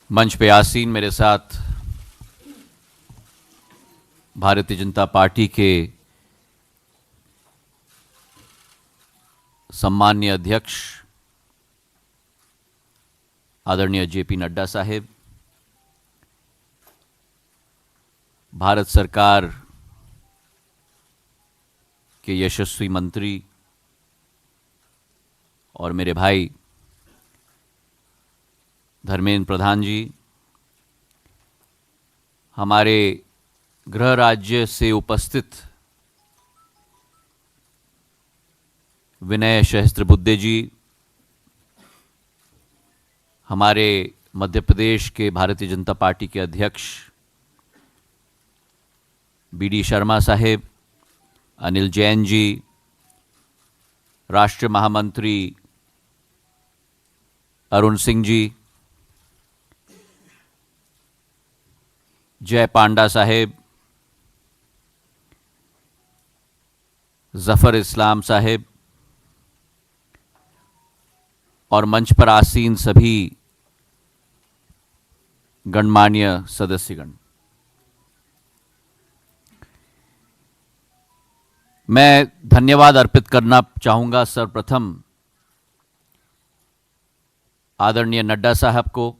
मंच पे आसीन मेरे साथ भारतीय जनता पार्टी के सम्माननीय अध्यक्ष आदरणीय जेपी नड्डा साहेब, भारत सरकार के यशस्वी मंत्री और मेरे भाई धर्मेंद्र प्रधान जी, हमारे गृह राज्य से उपस्थित विनय सहस्त्रबुद्धे जी, हमारे मध्य प्रदेश के भारतीय जनता पार्टी के अध्यक्ष बीडी शर्मा साहेब, अनिल जैन जी, राष्ट्रीय महामंत्री अरुण सिंह जी, जय पांडा साहेब, जफर इस्लाम साहेब और मंच पर आसीन सभी गणमान्य सदस्यगण, मैं धन्यवाद अर्पित करना चाहूँगा सर्वप्रथम आदरणीय नड्डा साहब को,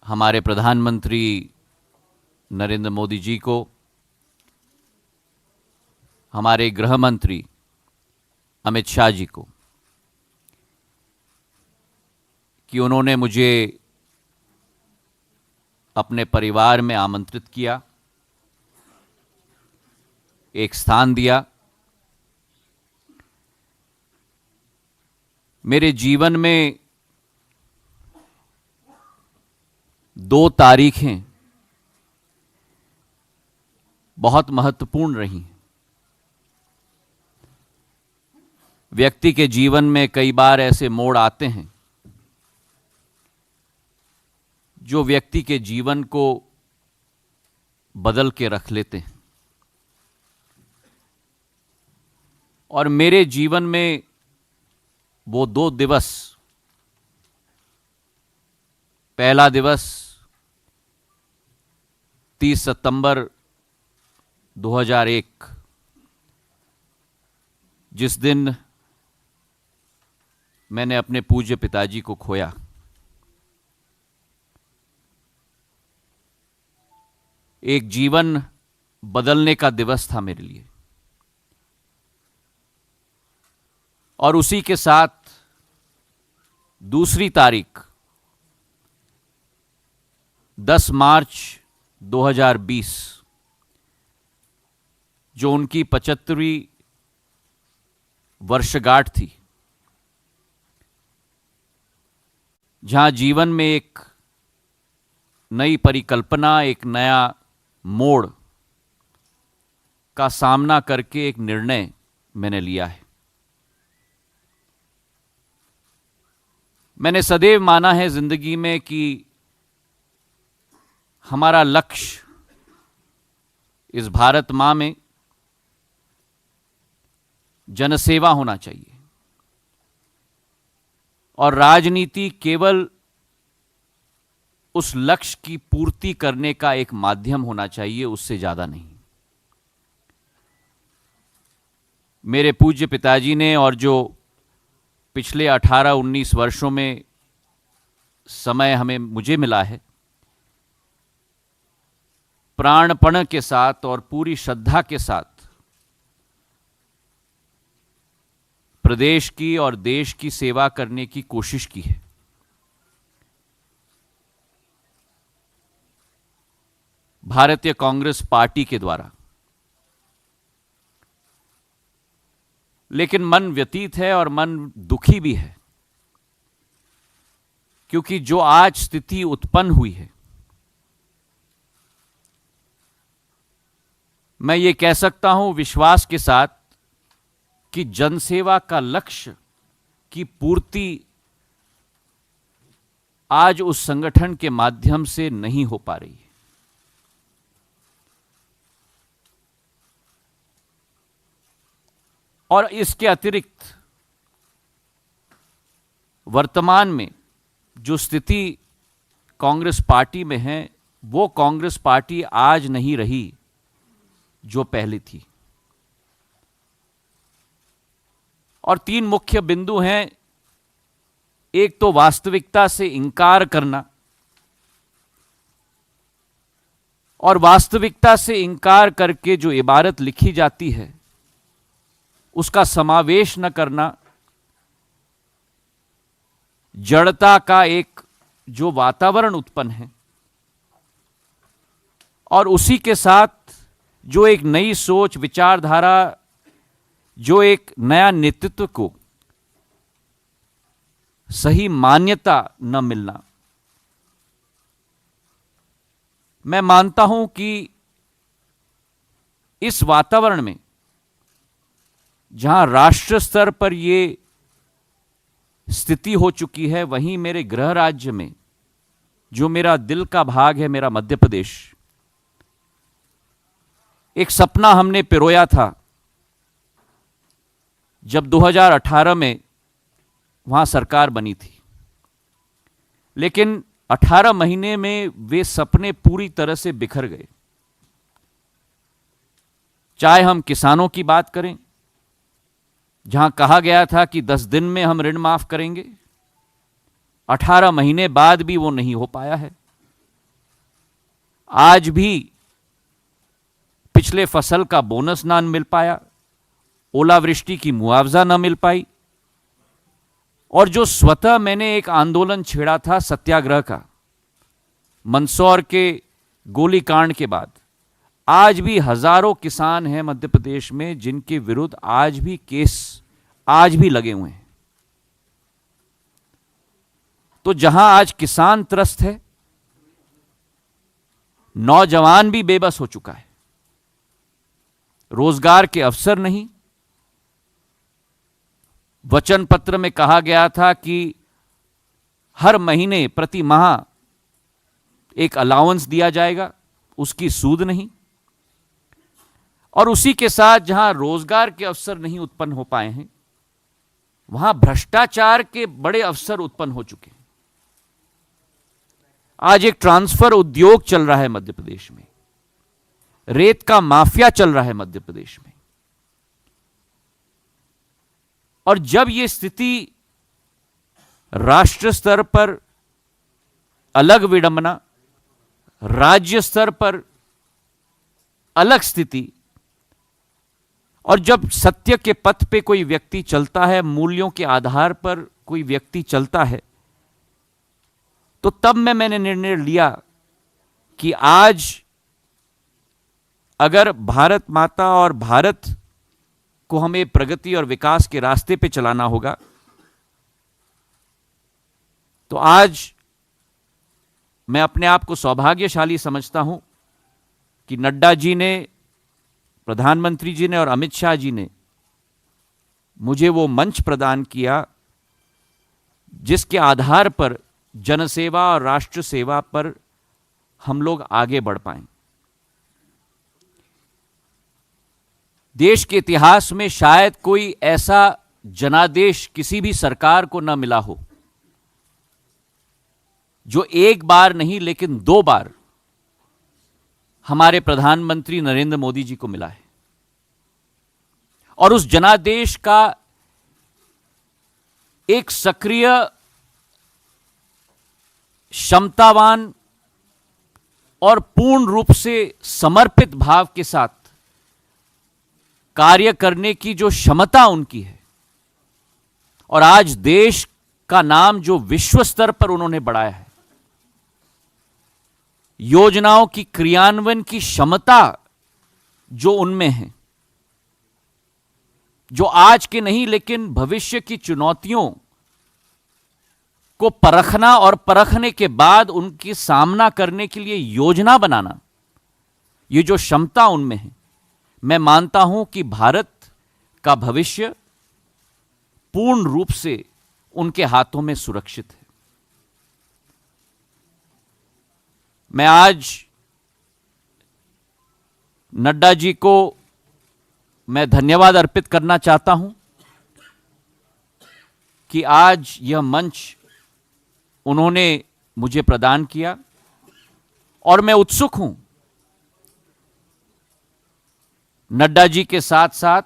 हमारे प्रधानमंत्री नरेंद्र मोदी जी को, हमारे गृह मंत्री अमित शाह जी को कि उन्होंने मुझे अपने परिवार में आमंत्रित किया, एक स्थान दिया। मेरे जीवन में 2 तारीखें बहुत महत्वपूर्ण रही। व्यक्ति के जीवन में कई बार ऐसे मोड़ आते हैं जो व्यक्ति के जीवन को बदल के रख लेते हैं, और मेरे जीवन में वो 2 दिवस, पहला दिवस 30 सितंबर 2001, जिस दिन मैंने अपने पूज्य पिताजी को खोया। एक जीवन बदलने का दिवस था मेरे लिए, और उसी के साथ दूसरी तारीख 10 मार्च 2020, जो उनकी 75वीं वर्षगांठ थी, जहां जीवन में एक नई परिकल्पना, एक नया मोड़ का सामना करके एक निर्णय मैंने लिया है। मैंने सदैव माना है जिंदगी में कि हमारा लक्ष्य इस भारत मां में जनसेवा होना चाहिए, और राजनीति केवल उस लक्ष्य की पूर्ति करने का एक माध्यम होना चाहिए, उससे ज्यादा नहीं। मेरे पूज्य पिताजी ने, और जो पिछले 18-19 वर्षों में समय मुझे मिला है, प्राणपण के साथ और पूरी श्रद्धा के साथ प्रदेश की और देश की सेवा करने की कोशिश की है। भारतीय कांग्रेस पार्टी के द्वारा, लेकिन मन व्यतीत है और मन दुखी भी है, क्योंकि जो आज स्थिति उत्पन्न हुई है, मैं ये कह सकता हूं विश्वास के साथ कि जनसेवा का लक्ष्य की पूर्ति आज उस संगठन के माध्यम से नहीं हो पा रही है। और इसके अतिरिक्त वर्तमान में जो स्थिति कांग्रेस पार्टी में है वो कांग्रेस पार्टी आज नहीं रही जो पहले थी। और तीन मुख्य बिंदु हैं। एक तो वास्तविकता से इंकार करना, और वास्तविकता से इंकार करके जो इबारत लिखी जाती है उसका समावेश न करना, जड़ता का एक जो वातावरण उत्पन्न है, और उसी के साथ जो एक नई सोच, विचारधारा, जो एक नया नेतृत्व को सही मान्यता न मिलना। मैं मानता हूं कि इस वातावरण में जहां राष्ट्र स्तर पर यह स्थिति हो चुकी है, वहीं मेरे गृह राज्य में जो मेरा दिल का भाग है, मेरा मध्य प्रदेश, एक सपना हमने पिरोया था जब 2018 में वहां सरकार बनी थी। लेकिन 18 महीने में वे सपने पूरी तरह से बिखर गए। चाहे हम किसानों की बात करें, जहां कहा गया था कि 10 दिन में हम ऋण माफ करेंगे, 18 महीने बाद भी वो नहीं हो पाया है। आज भी पिछले फसल का बोनस ना मिल पाया, ओलावृष्टि की मुआवजा न मिल पाई, और जो स्वतः मैंने एक आंदोलन छेड़ा था सत्याग्रह का मंदसौर के गोलीकांड के बाद, आज भी हजारों किसान हैं मध्य प्रदेश में जिनके विरुद्ध आज भी केस आज भी लगे हुए हैं। तो जहां आज किसान त्रस्त है, नौजवान भी बेबस हो चुका है, रोजगार के अवसर नहीं। वचन पत्र में कहा गया था कि हर महीने प्रति माह एक अलाउंस दिया जाएगा, उसकी सूद नहीं। और उसी के साथ जहां रोजगार के अवसर नहीं उत्पन्न हो पाए हैं, वहां भ्रष्टाचार के बड़े अवसर उत्पन्न हो चुके हैं। आज एक ट्रांसफर उद्योग चल रहा है मध्य प्रदेश में, रेत का माफिया चल रहा है मध्य प्रदेश में। और जब यह स्थिति राष्ट्र स्तर पर अलग विडंबना, राज्य स्तर पर अलग स्थिति, और जब सत्य के पथ पे कोई व्यक्ति चलता है, मूल्यों के आधार पर कोई व्यक्ति चलता है, तो तब मैंने निर्णय लिया कि आज अगर भारत माता और भारत को हमें प्रगति और विकास के रास्ते पे चलाना होगा, तो आज मैं अपने आप को सौभाग्यशाली समझता हूं कि नड्डा जी ने, प्रधानमंत्री जी ने और अमित शाह जी ने मुझे वो मंच प्रदान किया जिसके आधार पर जनसेवा और राष्ट्र सेवा पर हम लोग आगे बढ़ पाएं। देश के इतिहास में शायद कोई ऐसा जनादेश किसी भी सरकार को न मिला हो जो एक बार नहीं लेकिन 2 बार हमारे प्रधानमंत्री नरेंद्र मोदी जी को मिला है। और उस जनादेश का एक सक्रिय, क्षमतावान और पूर्ण रूप से समर्पित भाव के साथ कार्य करने की जो क्षमता उनकी है, और आज देश का नाम जो विश्व स्तर पर उन्होंने बढ़ाया है, योजनाओं की क्रियान्वयन की क्षमता जो उनमें है, जो आज के नहीं लेकिन भविष्य की चुनौतियों को परखना और परखने के बाद उनकी सामना करने के लिए योजना बनाना, ये जो क्षमता उनमें है, मैं मानता हूं कि भारत का भविष्य पूर्ण रूप से उनके हाथों में सुरक्षित है। मैं आज नड्डा जी को मैं धन्यवाद अर्पित करना चाहता हूं कि आज यह मंच उन्होंने मुझे प्रदान किया और मैं उत्सुक हूं नड्डा जी के साथ साथ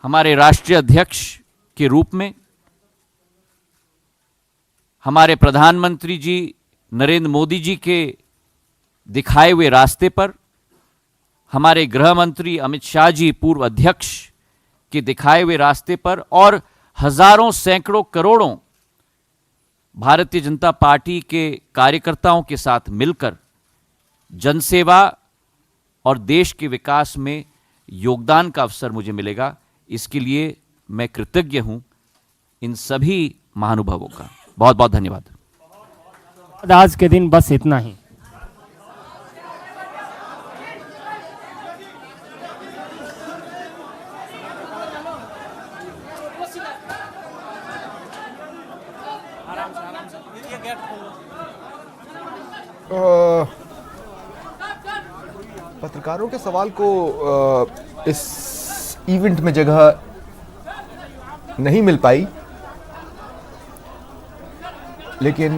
हमारे राष्ट्रीय अध्यक्ष के रूप में हमारे प्रधानमंत्री जी नरेंद्र मोदी जी के दिखाए हुए रास्ते पर, हमारे गृह मंत्री अमित शाह जी पूर्व अध्यक्ष के दिखाए हुए रास्ते पर और हजारों सैकड़ों करोड़ों भारतीय जनता पार्टी के कार्यकर्ताओं के साथ मिलकर जनसेवा और देश के विकास में योगदान का अवसर मुझे मिलेगा। इसके लिए मैं कृतज्ञ हूं इन सभी महानुभावों का। बहुत बहुत धन्यवाद। आज के दिन बस इतना ही। पत्रकारों के सवाल को इस इवेंट में जगह नहीं मिल पाई, लेकिन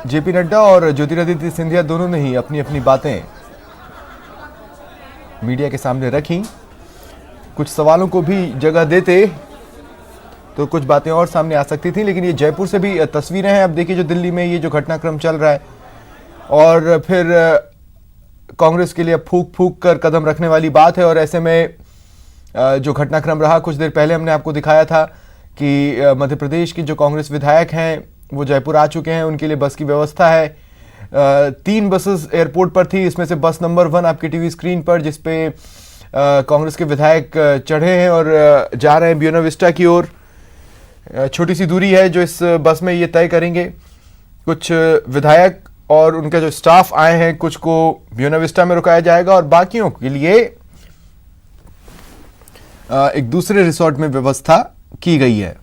जेपी नड्डा और ज्योतिरादित्य सिंधिया दोनों ने ही अपनी अपनी बातें मीडिया के सामने रखी। कुछ सवालों को भी जगह देते तो कुछ बातें और सामने आ सकती थी, लेकिन ये जयपुर से भी तस्वीरें हैं। अब देखिए जो दिल्ली में ये जो घटनाक्रम चल रहा है और फिर कांग्रेस के लिए फूक फूक कर कदम रखने वाली बात है। और ऐसे में जो घटनाक्रम रहा, कुछ देर पहले हमने आपको दिखाया था कि मध्य प्रदेश की जो कांग्रेस विधायक हैं वो जयपुर आ चुके हैं, उनके लिए बस की व्यवस्था है। 3 बसेस एयरपोर्ट पर थी, इसमें से बस नंबर 1 आपकी टीवी स्क्रीन पर, जिसपे कांग्रेस के विधायक चढ़े हैं और जा रहे हैं ब्यूना विस्टा की ओर। छोटी सी दूरी है जो इस बस में ये तय करेंगे। कुछ विधायक और उनका जो स्टाफ आए हैं, कुछ को ब्यूना विस्टा में रुकाया जाएगा और बाकियों के लिए एक दूसरे रिसोर्ट में व्यवस्था की गई है।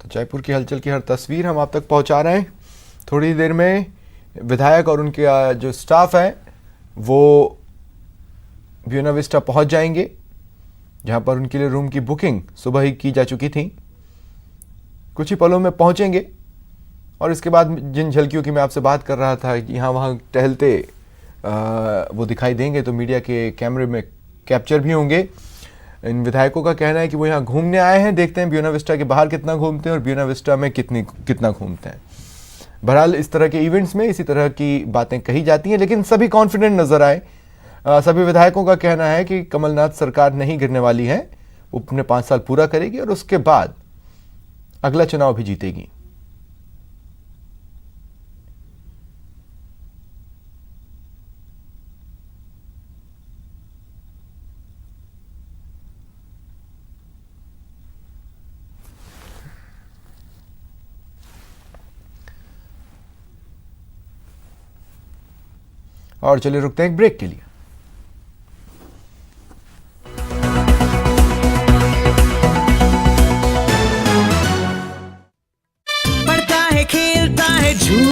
जयपुर की हलचल की हर तस्वीर हम आप तक पहुंचा रहे हैं। थोड़ी देर में विधायक और उनके जो स्टाफ है वो ब्यूना विस्टा पहुंच जाएंगे, जहां पर उनके लिए रूम की बुकिंग सुबह ही की जा चुकी थी। कुछ ही पलों में पहुंचेंगे और इसके बाद जिन झलकियों की मैं आपसे बात कर रहा था, यहाँ वहाँ टहलते वो दिखाई देंगे तो मीडिया के कैमरे में कैप्चर भी होंगे। इन विधायकों का कहना है कि वो यहाँ घूमने आए हैं, देखते हैं ब्यूना विस्टा के बाहर कितना घूमते हैं और ब्यूना विस्टा में कितना घूमते हैं। बहरहाल इस तरह के इवेंट्स में इसी तरह की बातें कही जाती हैं, लेकिन सभी कॉन्फिडेंट नजर आए। सभी विधायकों का कहना है कि कमलनाथ सरकार नहीं गिरने वाली है, वो अपने 5 साल पूरा करेगी और उसके बाद अगला चुनाव भी जीतेगी। और चलिए रुकते हैं एक ब्रेक के लिए।